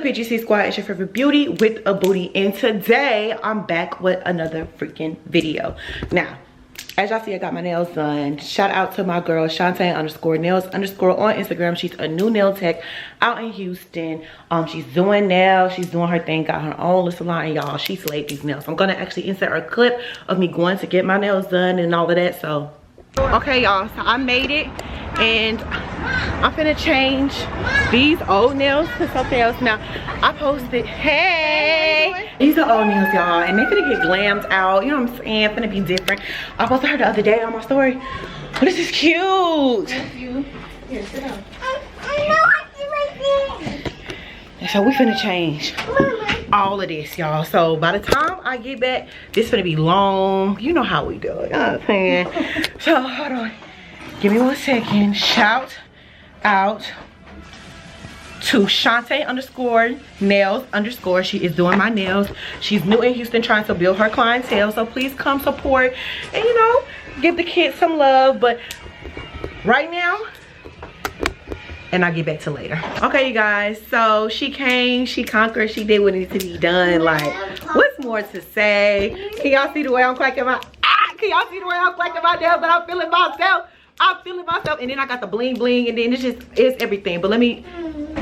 PGC squad? It's your favorite beauty with a booty, and today I'm back with another freaking video. Now, as y'all see, I got my nails done. Shout out to my girl Shantae_nails_ on Instagram. She's a new nail tech out in Houston. She's doing nails, she's doing her thing, got her own little salon, and y'all, she slayed these nails. I'm gonna actually insert a clip of me going to get my nails done and all of that. So okay y'all, so I made it and I'm finna change these old nails to something else. Now I posted, hey, these are old nails y'all, and they finna get glammed out, you know what I'm saying, finna be different. I posted her the other day on my story. Oh, this is cute. Thank you. Here, sit down. And so we finna change all of this y'all. So by the time I get back, this finna be long. You know how we do it, you know what I'm saying? So hold on, give me 1 second. Shout out to Shantae_nails_. She is doing my nails. She's new in Houston, trying to build her clientele, so please come support and, you know, give the kids some love. But right now, and I'll get back to later. Okay, you guys, so she came, she conquered, she did what needed to be done. Like, what's more to say? Can y'all see the way I'm clacking my, can y'all see the way I'm clacking my nails? But I'm feeling myself. I'm feeling myself. And then I got the bling bling, and then it's everything. But let me,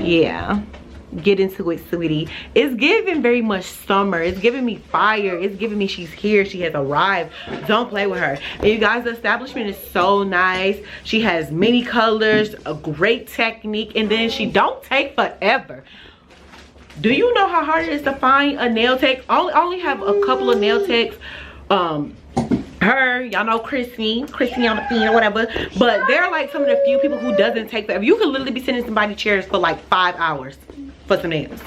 yeah, get into it, sweetie. It's giving very much summer. It's giving me fire. It's giving me she's here, she has arrived. Don't play with her. And you guys, the establishment is so nice. She has many colors, a great technique, and then she don't take forever. Do you know how hard it is to find a nail tech? I only have a couple of nail techs. Her, y'all know Chrissy on the scene or whatever, but they're like some of the few people who doesn't take forever. You could literally be sitting in somebody's chairs for like 5 hours for some nails.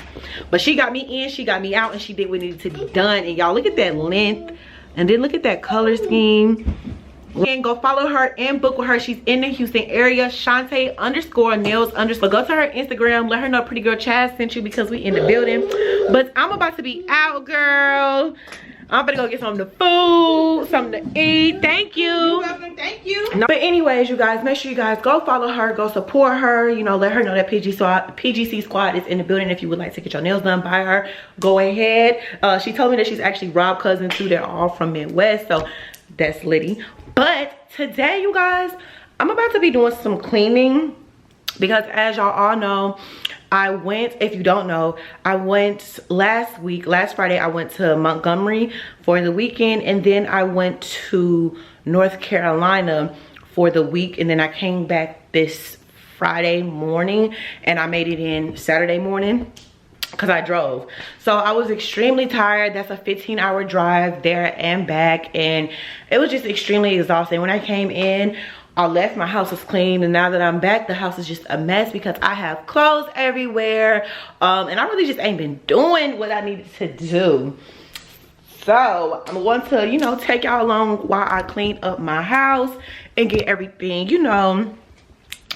But she got me in, she got me out, and she did what needed to be done. And y'all, look at that length, and then look at that color scheme. And go follow her and book with her. She's in the Houston area. Shantae_nails_. Go to her Instagram, let her know PrettyGirlChaz sent you, because we in the building. But I'm about to be out, girl. I'm gonna go get something to food, something to eat. Thank you. You're welcome. Thank you. No, but anyways, you guys, make sure you guys go follow her, go support her. You know, let her know that PGC squad is in the building. If you would like to get your nails done by her, go ahead. She told me that she's actually Rob's cousin too. They're all from Midwest, so that's litty. But today, you guys, I'm about to be doing some cleaning, because as y'all all know, I went, if you don't know, I went last Friday, I went to Montgomery for the weekend, and then I went to North Carolina for the week, and then I came back this Friday morning, and I made it in Saturday morning because I drove. So I was extremely tired. That's a 15-hour drive there and back, and it was just extremely exhausting. When I came in, I left, my house was clean, and now that I'm back, the house is just a mess because I have clothes everywhere, and I really just ain't been doing what I needed to do. So I'm going to, you know, take y'all along while I clean up my house and get everything, you know,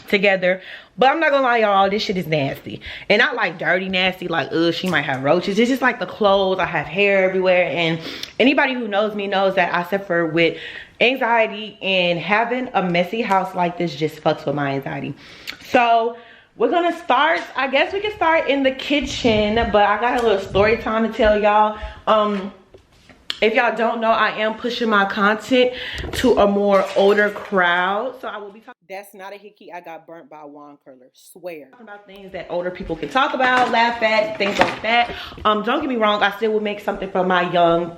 together. But I'm not gonna lie, y'all, this shit is nasty, and not like dirty nasty, like she might have roaches. It's just like the clothes. I have hair everywhere, and anybody who knows me knows that I suffer with anxiety, and having a messy house like this just fucks with my anxiety. So we're gonna start, I guess we can start in the kitchen, but I got a little story time to tell y'all. If y'all don't know, I am pushing my content to a more older crowd. So I will be talking. That's not a hickey. I got burnt by a wand curler. Swear. Talking about things that older people can talk about, laugh at, things like that. Don't get me wrong. I still will make something for my young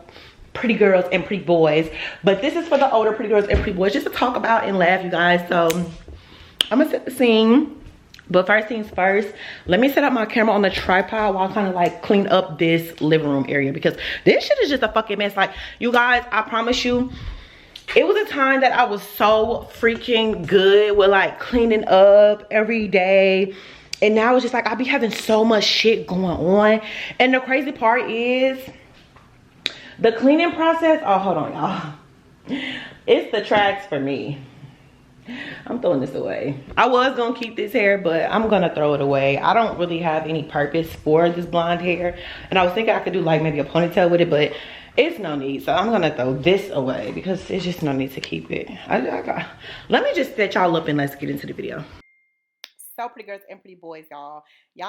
pretty girls and pretty boys. But this is for the older pretty girls and pretty boys, just to talk about and laugh, you guys. So I'm going to set the scene. But first things first, let me set up my camera on the tripod while I kind of like clean up this living room area, because this shit is just a fucking mess. Like, you guys, I promise you, it was a time that I was so freaking good with like cleaning up every day. And now it's just like I be having so much shit going on. And the crazy part is the cleaning process. Oh, hold on, y'all. It's the tracks for me. I'm throwing this away. I was gonna keep this hair, but I'm gonna throw it away. I don't really have any purpose for this blonde hair, and I was thinking I could do like maybe a ponytail with it, but it's no need. So I'm gonna throw this away because it's just no need to keep it. Let me just set y'all up and let's get into the video. So pretty girls and pretty boys, y'all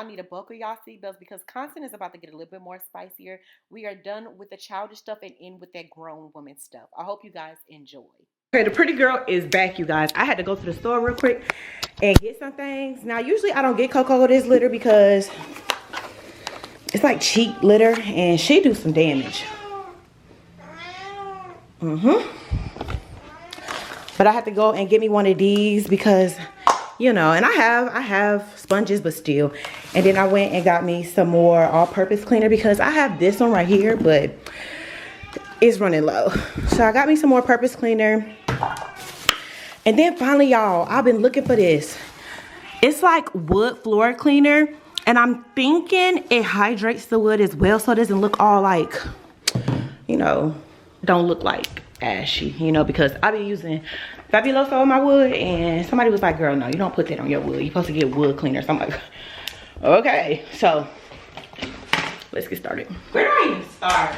need to buckle y'all seatbelts because content is about to get a little bit more spicier. We are done with the childish stuff and in with that grown woman stuff. I hope you guys enjoy. Okay, the pretty girl is back, you guys. I had to go to the store real quick and get some things. Now, usually I don't get Coco this litter because it's like cheap litter and she do some damage. But I have to go and get me one of these because, you know, and I have sponges, but still. And then I went and got me some more all-purpose cleaner because I have this one right here, but it's running low. So I got me some more purpose cleaner. And then finally, y'all, I've been looking for this. It's like wood floor cleaner. And I'm thinking it hydrates the wood as well so it doesn't look all like, you know, don't look like ashy, you know, because I be using Fabuloso on my wood and somebody was like, girl, no, you don't put that on your wood. You're supposed to get wood cleaner. So I'm like, okay. So let's get started. Where do I even start?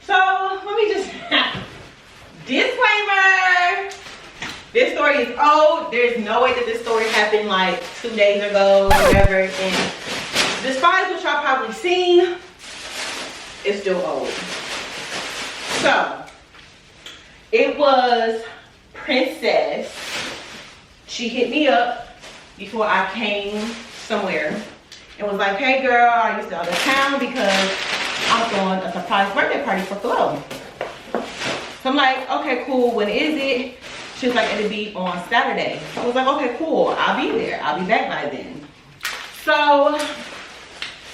So let me just, disclaimer. This story is old. There's no way that this story happened like 2 days ago or whatever. And despite what y'all probably seen, it's still old. So, it was Princess. She hit me up before I came somewhere and was like, hey girl, I used to out of town because I'm throwing a surprise birthday party for Flo. So I'm like, okay, cool, when is it? She was like, it'll be on Saturday. I was like, okay, cool, I'll be there. I'll be back by then. So,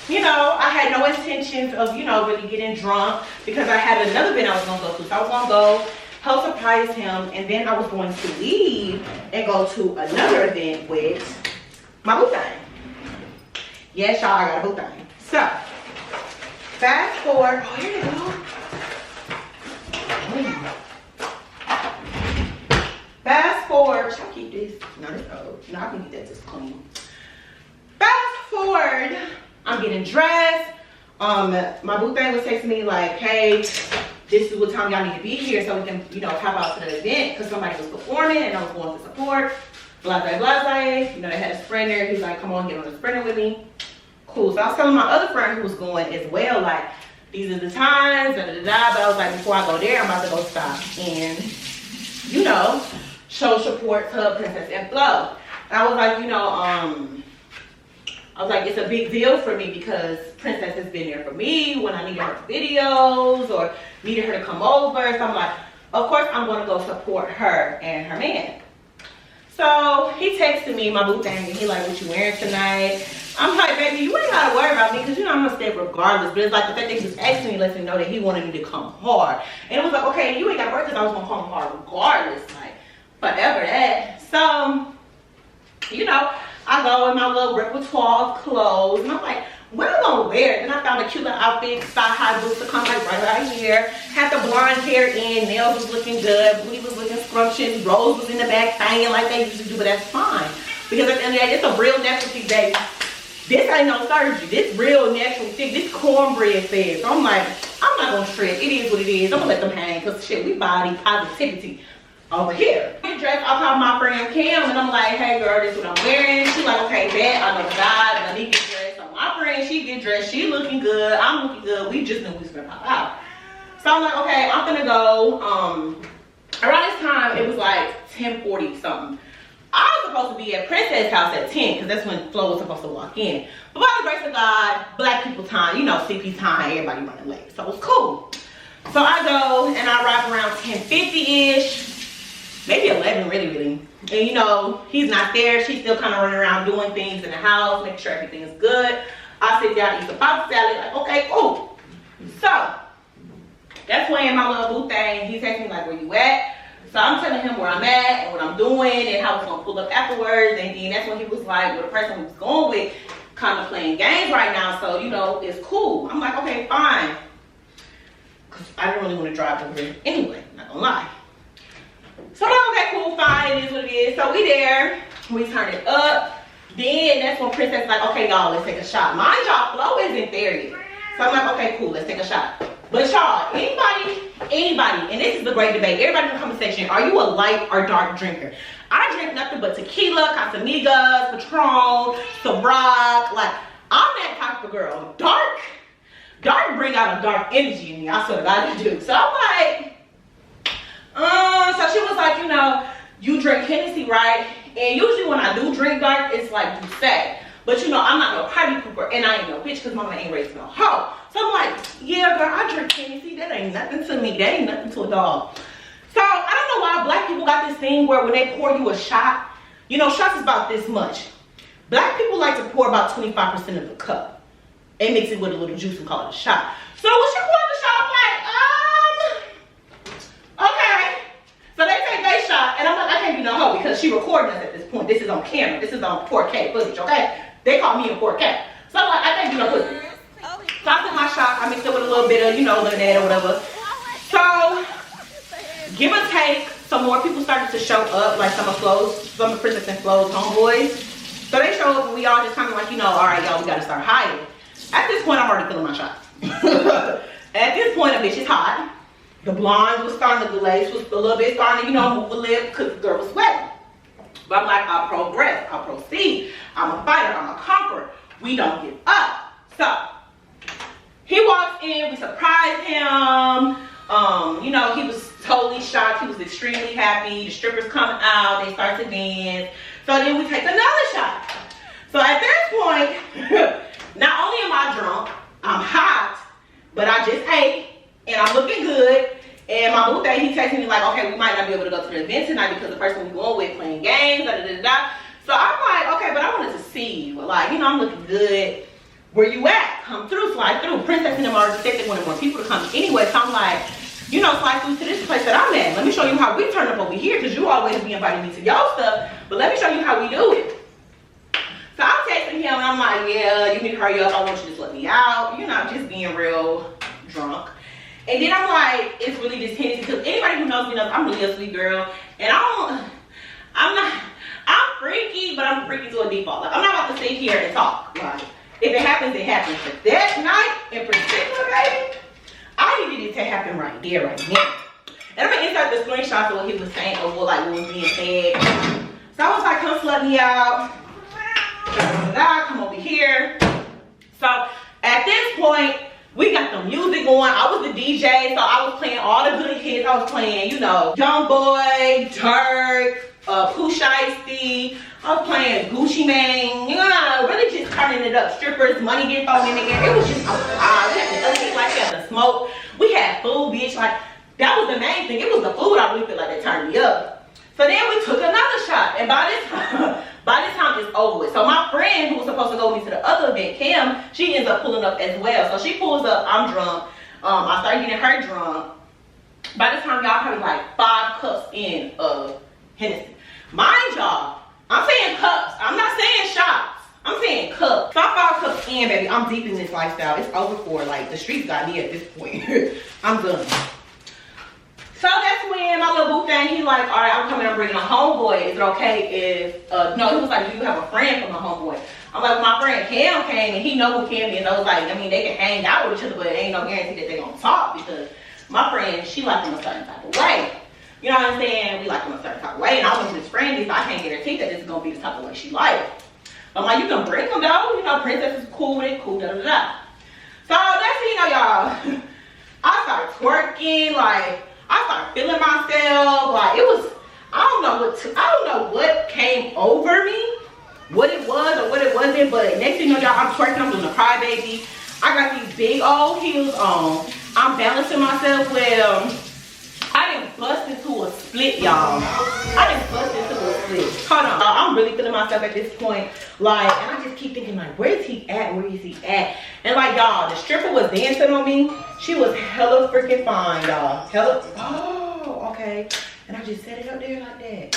you know, I had no intentions of, you know, really getting drunk because I had another event I was gonna go to. So I was gonna go help surprise him, and then I was going to leave and go to another event with my boo thing. Yes, y'all, I got a boo thing. So, fast forward. Oh, here we go. Fast forward. Should I keep this? No, this old. No, I can keep that just clean. Fast forward. I'm getting dressed. My boo thing was texting me like, hey, this is what time y'all need to be here so we can, you know, hop out to the event because somebody was performing and I was going to support. Blase, blase. You know, they had a sprinter. He was like, come on, get on the sprinter with me. Cool. So I was telling my other friend who was going as well, like, these are the times, da da da da. But I was like, before I go there, I'm about to go stop and, you know, show support to Princess and Flo. And I was like, you know, I was like, it's a big deal for me because Princess has been there for me when I needed her videos or needed her to come over. So I'm like, of course I'm gonna go support her and her man. So he texted me, my boo thing, and he like, what you wearing tonight? I'm like, baby, you ain't gotta worry about me because you know I'm gonna stay regardless. But it's like the fact that he was asking me lets me know that he wanted me to come hard. And it was like, okay, you ain't gotta worry because I was gonna come hard regardless. Like, whatever that. So, you know, I go in my little repertoire of clothes and I'm like, what am I gonna wear? Then I found a cute little outfit, thigh-high boots to come like right here. Had the blonde hair in, nails was looking good, booty was looking scrumptious, Rose was in the back hanging like they usually do, but that's fine. Because at the end of the day, it's a real natural thing, baby. This ain't no surgery. This real natural thing. This cornbread fed. So I'm like, I'm not gonna trip. It is what it is. I'm gonna let them hang because shit, we body positivity over here. I get dressed, I call my friend Cam and I'm like, hey girl, this is what I'm wearing. She like, okay, bet, I know the guy, and I need to get dressed. So my friend, she get dressed, she looking good, I'm looking good. We just knew we was gonna pop out. So I'm like, okay, I'm gonna go. Around this time, it was like 10:40 something. I was supposed to be at Princess' house at 10 because that's when Flo was supposed to walk in. But by the grace of God, black people time, you know, CP time, everybody running late. So it was cool. So I go and I arrive around 10:50-ish, maybe 11 really. And you know, he's not there. She's still kind of running around doing things in the house, making sure everything is good. I sit down, eat the pop salad, like, okay, cool. So that's when my little boo thing, he's asking me like, where you at? So I'm telling him where I'm at and what I'm doing and how it's gonna pull up afterwards. And then that's when he was like, well, the person who was going with kind of playing games right now, so you know, it's cool. I'm like, okay, fine. Cause I didn't really want to drive over here anyway, not gonna lie. So I'm like, okay, cool, fine, it is what it is. So we there, we turn it up. Then that's when Princess like, okay, y'all, let's take a shot. Mind y'all, Flo isn't there yet. So I'm like, okay, cool, let's take a shot. But y'all, anybody, and this is the great debate, everybody in the comment section, are you a light or dark drinker? I drink nothing but tequila, Casamigos, Patron, Ciroc. Like, I'm that type of girl. Dark bring out a dark energy in me. I swear to God, I do. So I'm like, so she was like, you know, you drink Hennessy, right? And usually when I do drink dark, it's like Douce. But you know, I'm not no party pooper, and I ain't no bitch because mama ain't raised no hoe. So I'm like, yeah, girl, I drink Hennessy. That ain't nothing to me. That ain't nothing to a dog. So I don't know why black people got this thing where when they pour you a shot, you know, shots is about this much. Black people like to pour about 25% of the cup and mix it with a little juice and call it a shot. So when she poured the shot, I'm like, okay. So they take their shot, and I'm like, I can't be no hoe because she recording us at this point. This is on camera. This is on 4K footage, okay? They call me in 4K. So I'm like, I can't be no pussy. So I took my shot. I mixed it with a little bit of, you know, lemonade or whatever. So, give or take, some more people started to show up, like some of Princess and Flo's homeboys. So they show up, and we all just kind of like, you know, all right, y'all, we got to start hiding. At this point, I'm already feeling my shot. At this point, a bitch is hot. The blonde was starting to, the lace was a little bit starting to, you know, move a lip because the girl was sweating. But I'm like, I'll progress, I'll proceed. I'm a fighter, I'm a conqueror. We don't give up. So, he walks in, we surprised him. You know, he was totally shocked. He was extremely happy. The strippers come out, they start to dance. So then we take another shot. So at this point, not only am I drunk, I'm hot, but I just ate and I'm looking good. And my boo thing, he texted me like, okay, we might not be able to go to the event tonight because the person we're going with playing games, da da da da. So I'm like, okay, but I wanted to see you. Like, you know, I'm looking good. Where you at? Come through, slide through. Princess and them already said they wanted more people to come anyway. So I'm like, you know, slide through to this place that I'm at. Let me show you how we turn up over here because you always be inviting me to your stuff. But let me show you how we do it. So I'm texting him and I'm like, yeah, you need to hurry up. I want you to just let me out. You know, I'm just being real drunk. And then I'm like, it's really just Hennessy because anybody who knows me knows I'm really a sweet girl. And I'm freaky, but I'm freaky to a default. Like, I'm not about to sit here and talk. Like, if it happens, it happens. But that night in particular, baby, I needed it to happen right there, right now. And I'm gonna insert the screenshots of what he was saying or what was being said. So I was like, come slut me out. Come over here. So at this point, we got the music going. I was the DJ, so I was playing all the good hits. I was playing, you know, Young Boy, Turk, Pooh Shiesty. I was playing Gucci Mane, you know, really just turning it up. Strippers, money getting thrown in the air. It was just, we had the other things like that, the smoke. We had food, bitch. Like, that was the main thing. It was the food I really feel like that turned me up. So then we took another shot. And by this time it's over with. So my friend who was supposed to go with me to the other event, Kim, she ends up pulling up as well. So she pulls up, I'm drunk. I start getting her drunk. By this time, y'all probably like 5 cups in of Hennessy. Mind y'all, I'm saying cups. I'm not saying shots. I'm saying cups. So I'm 5 cups in, baby. I'm deep in this lifestyle. It's over for, like, the streets got me at this point. I'm done. So that's when my little boo thing, he like, all right, I'm coming, I'm bringing a homeboy. Is it okay if, no, he was like, do you have a friend from a homeboy? I'm like, well, my friend Cam came and he know who Cam is. I was like, I mean, they can hang out with each other, but it ain't no guarantee that they gonna talk because my friend, she like him a certain type of way. You know what I'm saying? We like him a certain type of way, and I was his friend, so I can't guarantee that this is gonna be the type of way she like. I'm like, you can bring him though. You know, Princess is cool with it, cool, da da da. So that's, you know, y'all. I started twerking, like I started feeling myself. Like it was, I don't know what came over me, what it was or what it wasn't. But next thing you know, y'all, I'm twerking. I'm doing a crybaby. I got these big old heels on. I'm balancing myself well. I didn't bust into a split, y'all. I didn't bust into a split. Hold on. I'm really feeling myself at this point. Like, and I just keep thinking, like, where is he at? Where is he at? And like, y'all, the stripper was dancing on me. She was hella freaking fine, y'all. Hella, oh, okay. And I just set it up there like that.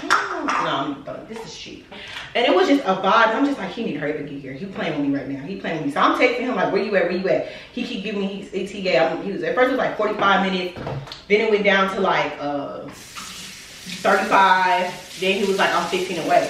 No, this is cheap. And it was just a vibe. I'm just like, he need to hurry up and get here. He playing with me right now. He playing with me. So I'm texting him like, where you at? Where you at? He keep giving me his ETA. At first it was like 45 minutes. Then it went down to like 35. Then he was like, I'm 15 away.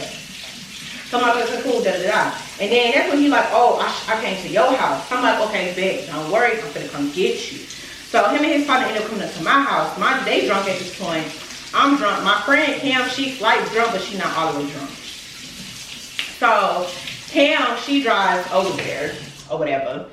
So I'm like, okay, cool, da da da. And then that's when he like, oh, I came to your house. I'm like, okay, bet, don't worry, I'm gonna come get you. So him and his partner ended up coming up to my house. They drunk at this point. I'm drunk. My friend Cam, she's slight drunk, but she's not all the way drunk. So Cam, she drives over there or whatever.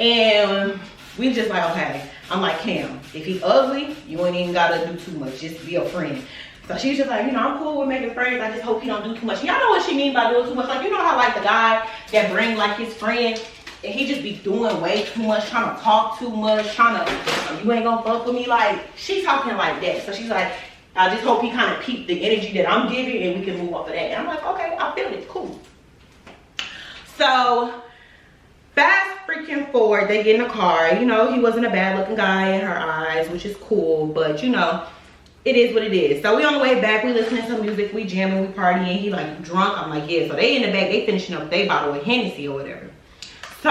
And we just like, okay. I'm like, Cam, if he ugly, you ain't even gotta do too much. Just be a friend. So she's just like, you know, I'm cool with making friends. I just hope he don't do too much. Y'all know what she mean by doing too much. Like, you know how like the guy that bring like his friend and he just be doing way too much, trying to talk too much, trying to, you ain't gonna fuck with me. Like, she's talking like that. So she's like, I just hope he kind of peep the energy that I'm giving and we can move off of that. And I'm like, okay, I feel it, cool. So fast freaking forward, they get in the car. You know, he wasn't a bad looking guy in her eyes, which is cool, but you know, it is what it is. So we on the way back, we listening to music, we jamming, we partying. He like drunk, I'm like, yeah. So they in the back, they finishing up their bottle of Hennessy or whatever. So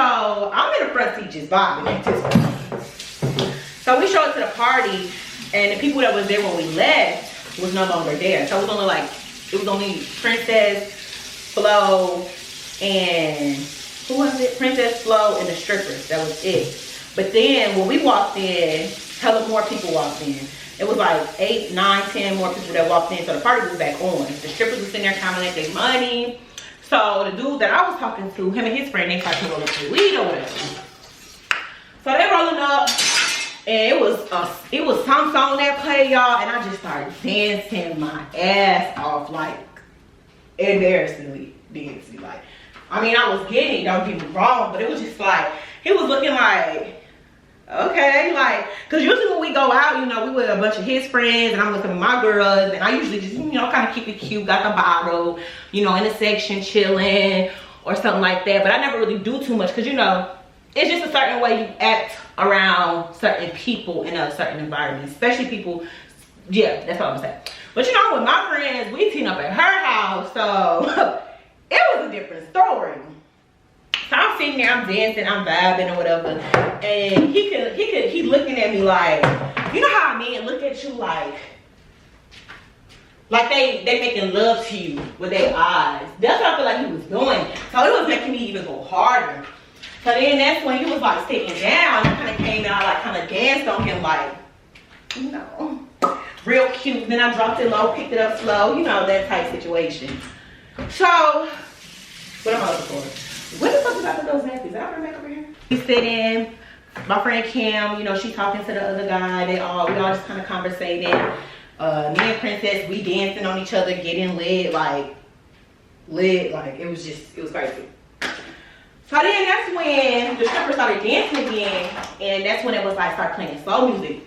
I'm in the front seat just vibing at this point. So we showed up to the party and the people that was there when we left was no longer there. So it was only Princess, Flo, and who was it? Princess, Flo, and the strippers. That was it. But then when we walked in, hella more people walked in. It was like 8, 9, 10 more people that walked in. So the party was back on. The strippers was sitting there counting their money. So the dude that I was talking to, him and his friend, they started to roll up the weed or whatever. So they rolling up, and it was some song that played, y'all, and I just started dancing my ass off, like embarrassingly dancing. Like, I mean, I was getting it, don't get me wrong, but it was just like, he was looking like, okay, like, cause usually when we go out, you know, we with a bunch of his friends and I'm with some of my girls, and I usually just, you know, kind of keep it cute, got the bottle, you know, in the section chilling or something like that. But I never really do too much, cause you know, it's just a certain way you act around certain people in a certain environment, especially people. Yeah, that's what I'm saying. But you know, with my friends, we team up at her house, so it was a different story. So I'm sitting there, I'm dancing, I'm vibing or whatever, and he looking at me like, you know how men look at you like they making love to you with their eyes. That's what I feel like he was doing. So it was making me even go harder. So then that's when he was like sitting down, and kind of came and I like kind of danced on him like, you know, real cute. Then I dropped it low, picked it up slow, you know, that type situation. So what am I looking for? What the fuck is after those napkins? Did I bring back over here? We sit in, my friend Cam, you know, she talking to the other guy. We all just kind of conversating. Me and Princess, we dancing on each other, getting lit, like it was crazy. So then that's when the stripper started dancing again, and that's when it was like start playing slow music.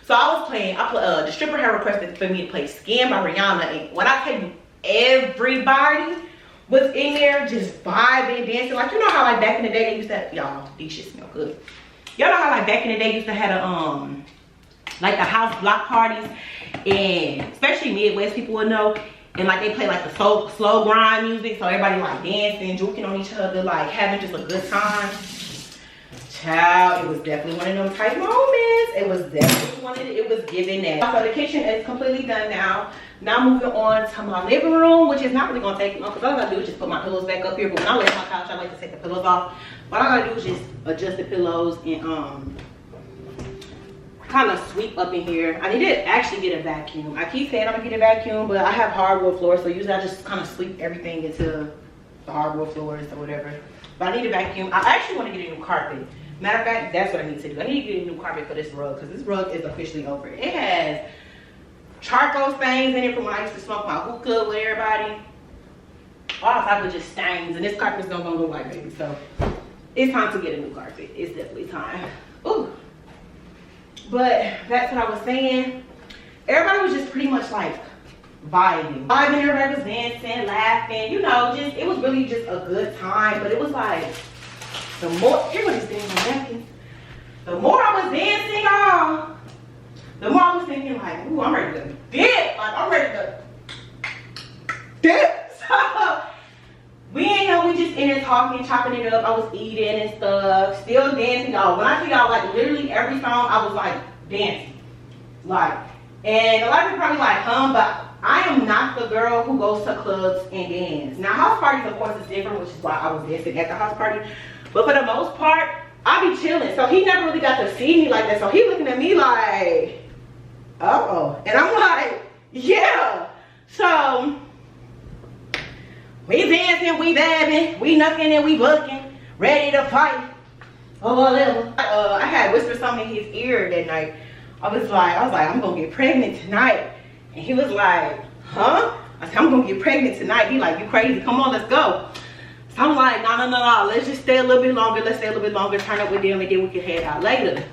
So I was playing, the stripper had requested for me to play Skin by Rihanna, and when I tell you, everybody was in there just vibing, dancing. Like, you know how like back in the day they used to have, y'all, these shit smell good. Y'all know how like back in the day used to have a like the house block parties, and especially Midwest people would know, and like they play like the slow grind music, so everybody like dancing, joking on each other, like having just a good time. Child, it was definitely one of them type moments. It was definitely one of it was giving that. So the kitchen is completely done now. Now moving on to my living room, which is not really gonna take long, because all I gotta do is just put my pillows back up here. But when I lay on my couch, I like to take the pillows off. What I gotta do is just adjust the pillows and kind of sweep up in here. I need to actually get a vacuum. I keep saying I'm gonna get a vacuum, but I have hardwood floors, so usually I just kind of sweep everything into the hardwood floors or whatever. But I need a vacuum. I actually want to get a new carpet. Matter of fact, that's what I need to do. I need to get a new carpet for this rug, because this rug is officially over. It has charcoal stains in it from when I used to smoke my hookah with everybody. All type of just stains, and this carpet's gonna go white, baby. So it's time to get a new carpet. It's definitely time. Ooh. But that's what I was saying. Everybody was just pretty much like vibing. Everybody was dancing, laughing, you know, just it was really just a good time. But it was like the more everybody's dancing on napkins. The more I was dancing, y'all, the more I was thinking like, ooh, I'm ready to dip. Like I'm ready to dip. So we ain't know, we just in there talking, chopping it up. I was eating and stuff, still dancing, y'all. When I tell y'all, like literally every song, I was like dancing, like. And a lot of people probably like, but I am not the girl who goes to clubs and dance. Now house parties, of course, is different, which is why I was dancing at the house party. But for the most part, I be chilling. So he never really got to see me like that. So he looking at me like, uh-oh. And I'm like, yeah. So we dancing, we dabbing, we knucking and we bucking, ready to fight. Oh, whatever. I had whispered something in his ear that night. I was like, I'm gonna get pregnant tonight. And he was like, huh? I said, I'm gonna get pregnant tonight. He like, you crazy? Come on, let's go. So I'm like, no. Let's just stay a little bit longer. Let's stay a little bit longer. Turn up with them, and then we can head out later.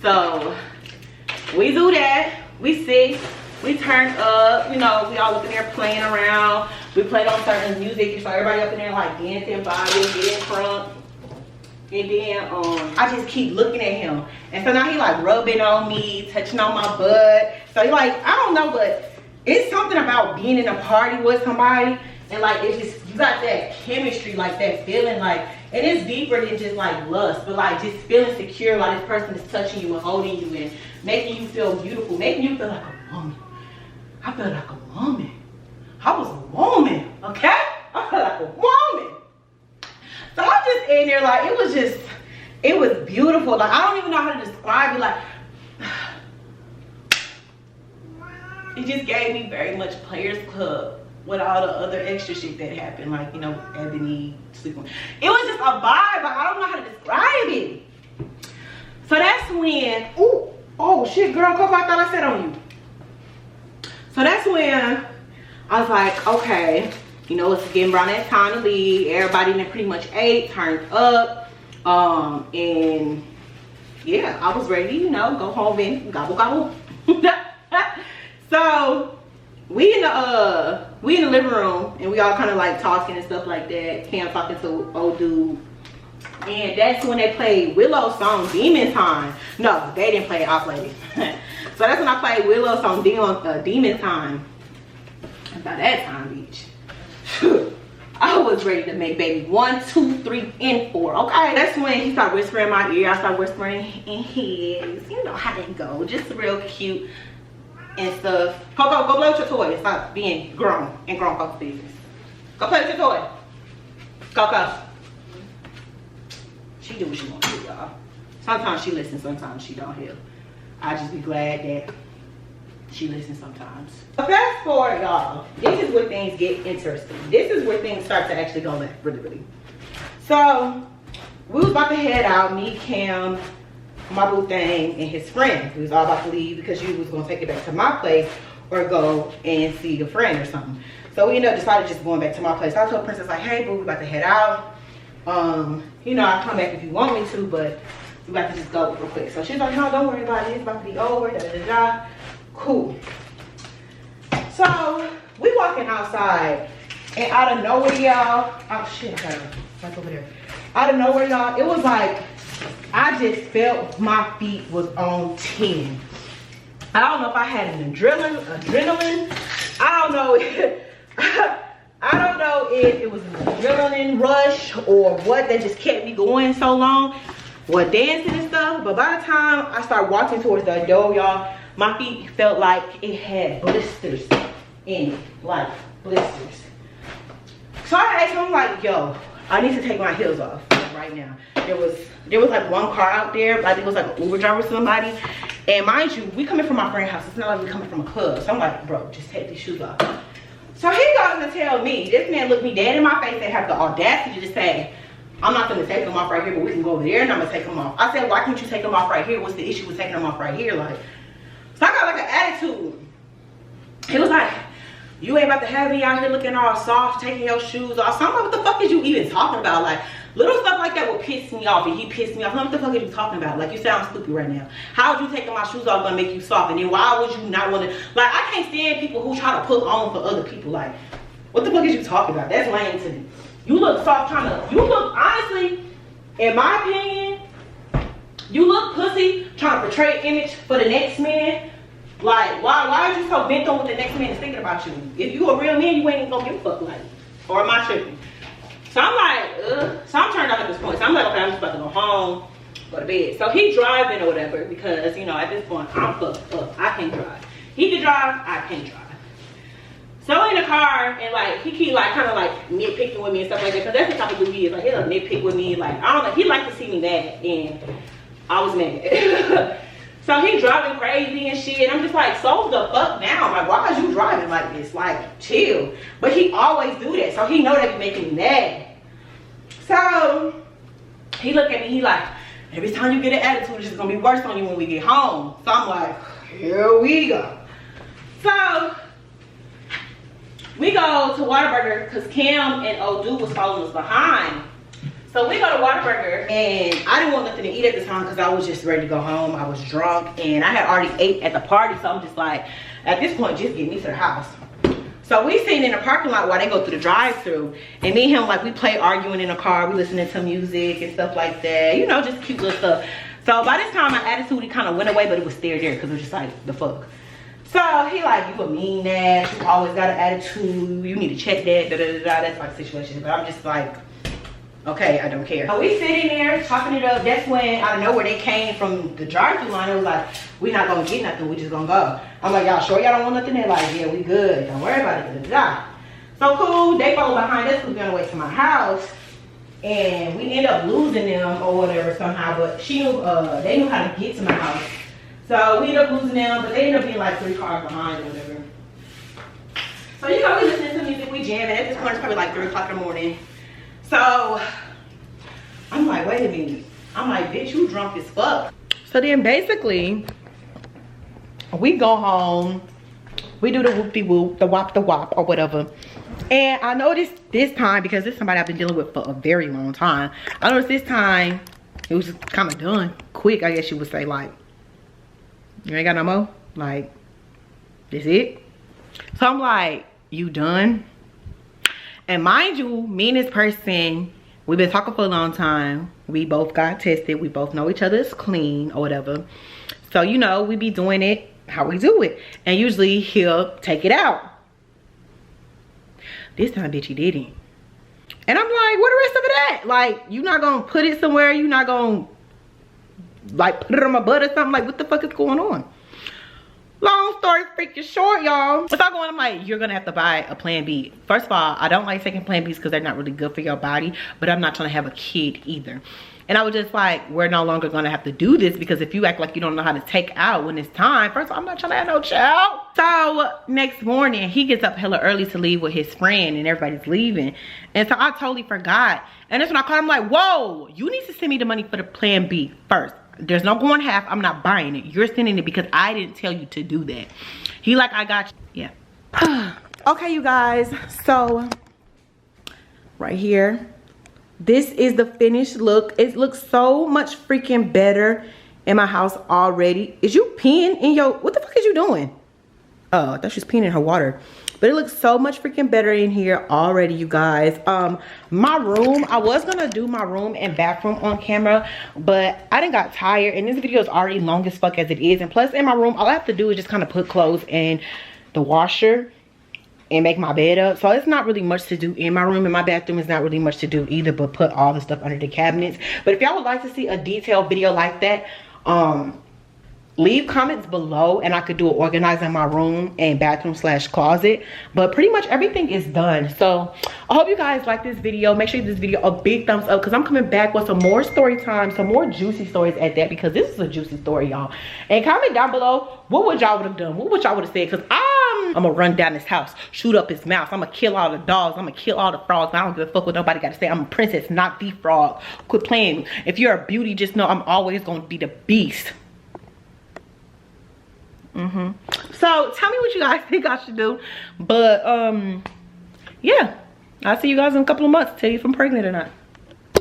So we do that. We sit. We turn up. You know, we all up in there playing around. We played on certain music, so everybody up in there like dancing, vibing, getting crunk. And then I just keep looking at him, and so now he like rubbing on me, touching on my butt. So he like, I don't know, but it's something about being in a party with somebody, and like it's just, you got that chemistry, like that feeling, like, and it's deeper than just like lust, but like just feeling secure, like this person is touching you and holding you and making you feel beautiful, making you feel like a woman. I feel like a woman. I was a woman, okay? I feel like a woman. So I'm just in there, like, it was beautiful. Like, I don't even know how to describe it. Like, it just gave me very much Players Club with all the other extra shit that happened. Like, you know, Ebony, sleeping. It was just a vibe. Like, I don't know how to describe it. So that's when, oh shit, girl, come on, I thought I said on you. So that's when I was like, okay. You know, it's getting around that time to leave. Everybody then pretty much ate, turned up. And yeah, I was ready, you know, go home and gobble gobble. So we in the living room, and we all kind of like talking and stuff like that. Cam talking to old dude. And that's when they played Willow's song Demon Time. No, they didn't play it, I played it. So that's when I played Willow's song Demon Time. And by that time, bitch, I was ready to make baby 1, 2, 3, and 4. Okay, that's when he started whispering in my ear. I started whispering in his. You know how they go, just real cute and stuff. Coco, go play with your toy. Stop being grown and grown folks' business. Go play with your toy. Coco. She do what she wants to do, y'all. Sometimes she listens, sometimes she don't hear. I just be glad that she listens sometimes. Fast forward, y'all. This is where things get interesting. This is where things start to actually go left, really. So we was about to head out, me, Cam, my boo thing, and his friend. We was all about to leave because you was gonna take it back to my place or go and see a friend or something. So we ended up decided just going back to my place. So I told Princess like, hey boo, we about to head out. You know, I'll come back if you want me to, but we about to just go real quick. So she's like, no, don't worry about it. It's about to be over. Da, da, da, da. Cool. So we walking outside, and out of nowhere, y'all. Oh shit, I got it right over there. Out of nowhere, y'all. It was like I just felt my feet was on 10. I don't know if I had an adrenaline. I don't know. I don't know if it was an adrenaline rush or what that just kept me going so long. What, dancing and stuff. But by the time I started walking towards the door, y'all, my feet felt like it had blisters in it, like blisters. So I asked him, like, yo, I need to take my heels off right now. There was like one car out there, like it was like an Uber driver or somebody. And mind you, we coming from my friend's house. It's not like we coming from a club. So I'm like, bro, just take these shoes off. So he goes to tell me, this man looked me dead in my face and have the audacity to say, I'm not gonna take them off right here, but we can go over there and I'm gonna take them off. I said, why can't you take them off right here? What's the issue with taking them off right here? Like, so I got like an attitude. He was like, you ain't about to have me out here looking all soft, taking your shoes off. So I'm like, what the fuck is you even talking about? Like, little stuff like that would piss me off, and he pissed me off. I'm like, what the fuck are you talking about? Like, you sound stupid right now. How would you taking my shoes off gonna make you soft? And then why would you not want to? Like, I can't stand people who try to put on for other people. Like, what the fuck is you talking about? That's lame to me. You look soft, you look, honestly, in my opinion, you look pussy trying to portray an image for the next man. Like, why are you so bent on what the next man is thinking about you? If you a real man, you ain't gonna give a fuck, like, or am I tripping? So I'm like, so I'm turned off at this point. So I'm like, okay, I'm just about to go home, go to bed. So he driving or whatever, because, you know, at this point, I'm fucked up. I can't drive. He can drive, I can't drive. So in the car, and like, he keep like, kind of like nitpicking with me and stuff like that, because that's the type of dude he is. Like, he'll nitpick with me, like, I don't know, he liked to see me mad, and I was mad. So he driving crazy and shit. And I'm just like, so the fuck now? Like, why is you driving like this? Like, chill. But he always do that. So he know that be making me mad. So he look at me, he like, every time you get an attitude, it's just gonna be worse on you when we get home. So I'm like, here we go. So we go to Whataburger because Cam and old dude was following us behind. So we go to Whataburger and I didn't want nothing to eat at the time because I was just ready to go home. I was drunk and I had already ate at the party. So I'm just like, at this point, just get me to the house. So we sitting in the parking lot while they go through the drive-thru. And me and him, like, we play arguing in the car. We listening to music and stuff like that. You know, just cute little stuff. So by this time, my attitude, it kind of went away, but it was still there because it was just like, the fuck. So he like, you a mean ass. You always got an attitude. You need to check that. Da, da, da, da. That's like the situation. But I'm just like, okay, I don't care. So we sitting there chopping it up. That's when out of nowhere they came from the drive-thru line. It was like, we not gonna get nothing, we just gonna go. I'm like, y'all sure y'all don't want nothing? They're like, yeah, we good, don't worry about it. Da, da, da. So cool, they follow behind us because we're on the way to my house. And we end up losing them or whatever somehow, but she knew, they knew how to get to my house. So we end up losing them, but they end up being like 3 cars behind or whatever. So you know, we listening to music, we jamming. At this point, it's probably like 3 o'clock in the morning. So I'm like, wait a minute. I'm like, bitch, you drunk as fuck. So then basically, we go home. We do the whoop-de-whoop, the wop or whatever. And I noticed this time, because this is somebody I've been dealing with for a very long time. I noticed this time, it was just kind of done quick, I guess you would say. Like, you ain't got no more? Like, this it? So I'm like, you done? And mind you, me and this person, we've been talking for a long time. We both got tested. We both know each other is clean or whatever. So, you know, we be doing it how we do it. And usually he'll take it out. This time, bitch, he didn't. And I'm like, what the rest of it at? Like, you not gonna put it somewhere? You not gonna, like, put it on my butt or something? Like, what the fuck is going on? Long story freaking short, y'all. What's all going on? I'm like, you're gonna have to buy a plan B. First of all, I don't like taking plan Bs because they're not really good for your body, but I'm not trying to have a kid either. And I was just like, we're no longer gonna have to do this because if you act like you don't know how to take out when it's time, first of all, I'm not trying to have no child. So next morning, he gets up hella early to leave with his friend and everybody's leaving. And so I totally forgot. And that's when I called him like, whoa, you need to send me the money for the plan B first. There's no going half. I'm not buying it. You're sending it because I didn't tell you to do that. He like, I got you. Yeah. Okay, you guys. So right here, this is the finished look. It looks so much freaking better in my house already. Is you peeing in your, what the fuck is you doing? Oh, I thought she was peeing in her water. But it looks so much freaking better in here already, you guys. My room, I was gonna do my room and bathroom on camera, but I done got tired and this video is already long as fuck as it is. And plus in my room, all I have to do is just kind of put clothes in the washer and make my bed up. So it's not really much to do in my room, and my bathroom is not really much to do either but put all the stuff under the cabinets. But if y'all would like to see a detailed video like that, leave comments below and I could do an organizing my room and bathroom / closet. But pretty much everything is done. So I hope you guys like this video. Make sure you give this video a big thumbs up because I'm coming back with some more story time, some more juicy stories at that, because this is a juicy story, y'all. And comment down below, what would y'all would have done? What would y'all would have said? Because I'm gonna run down this house, shoot up his mouth. I'm gonna kill all the dogs. I'm gonna kill all the frogs. I don't give a fuck what nobody got to say. I'm a princess, not the frog. Quit playing. If you're a beauty, just know I'm always gonna be the beast. So tell me what you guys think I should do. But yeah, I'll see you guys in a couple of months to tell you if I'm pregnant or not.